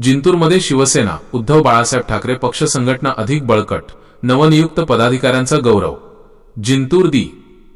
जिंतूरमध्ये शिवसेना उद्धव बाळासाहेब ठाकरे पक्ष संघटना अधिक बळकट, नवनियुक्त पदाधिकाऱ्यांचा गौरव। जिंतूर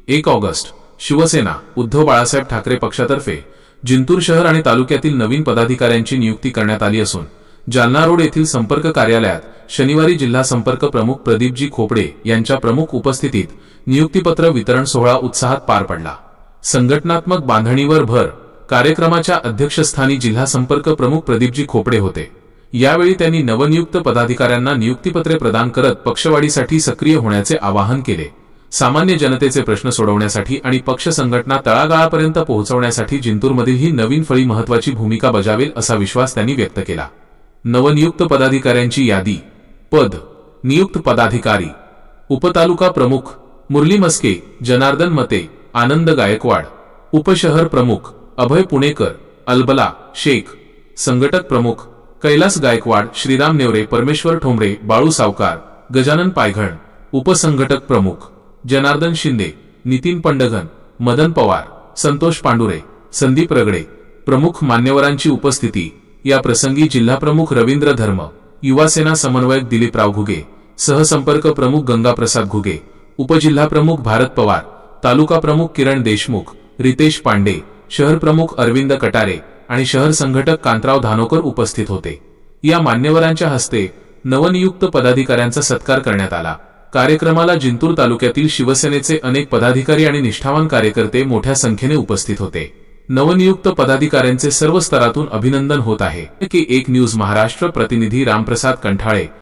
1 ऑगस्ट शिवसेना उद्धव बाळासाहेब ठाकरे पक्षातर्फे जिंतूर शहर आणि तालुक्यातील नवीन पदाधिकाऱ्यांची नियुक्ती करण्यात आली असून जालना रोड येथील संपर्क कार्यालयात शनिवारी जिल्हा संपर्क प्रमुख प्रदीपजी खोपडे यांच्या प्रमुख उपस्थितीत नियुक्तीपत्र वितरण सोहळा उत्साहात पार पडला। संघटनात्मक बांधणीवर भर कार्यक्रमाच्या अध्यक्षस्थानी जिल्हा संपर्क प्रमुख प्रदीपजी खोपडे होते। यावेळी त्यांनी नवनियुक्त पदाधिकाऱ्यांना नियुक्तीपत्रे प्रदान करत पक्षवाढीसाठी सक्रिय होण्याचे आवाहन केले। सामान्य जनतेचे प्रश्न सोडवण्यासाठी आणि पक्ष संघटना तळागाळापर्यंत पोहोचवण्यासाठी जिंतूरमधील ही नवीन फळी महत्त्वाची भूमिका बजावेल असा विश्वास त्यांनी व्यक्त केला। नवनियुक्त पदाधिकाऱ्यांची यादी। पद नियुक्त पदाधिकारी उपतालुका प्रमुख मुरली मस्के, जनार्दन मते, आनंद गायकवाड। उपशहर प्रमुख अभय पुणेकर, अलबला शेख। संघटक प्रमुख कैलास गायकवाड, श्रीराम नेवरे, परमेश्वर ठोंबरे, बाळू सावकार, गजानन पायघण। उपसंघटक प्रमुख जनार्दन शिंदे, नितीन पंडघन, मदन पवार, संतोष पांडुरे, संदीप रगडे। प्रमुख मान्यवरांची उपस्थिती। या प्रसंगी जिल्हाप्रमुख रवींद्र धर्म, युवासेना समन्वयक दिलीपराव घुगे, सहसंपर्क प्रमुख गंगाप्रसाद घुगे, उपजिल्हाप्रमुख भारत पवार, तालुका प्रमुख किरण देशमुख, रितेश पांडे, शहर प्रमुख अरविंद कटारे आणि शहर संघटक कांतराव धानोकर उपस्थित होते। या मान्यवरांच्या हस्ते नवनियुक्त पदाधिकाऱ्यांचा सत्कार करण्यात आला। कार्यक्रमाला जिंतूर तालुक्यातील शिवसेनेचे अनेक पदाधिकारी आणि निष्ठावान कार्यकर्ते मोठ्या संख्येने उपस्थित होते। नवनियुक्त पदाधिकाऱ्यांचे सर्व स्तरातून अभिनंदन होत आहे। की 1 न्यूज महाराष्ट्र प्रतिनिधी रामप्रसाद कंठाळे।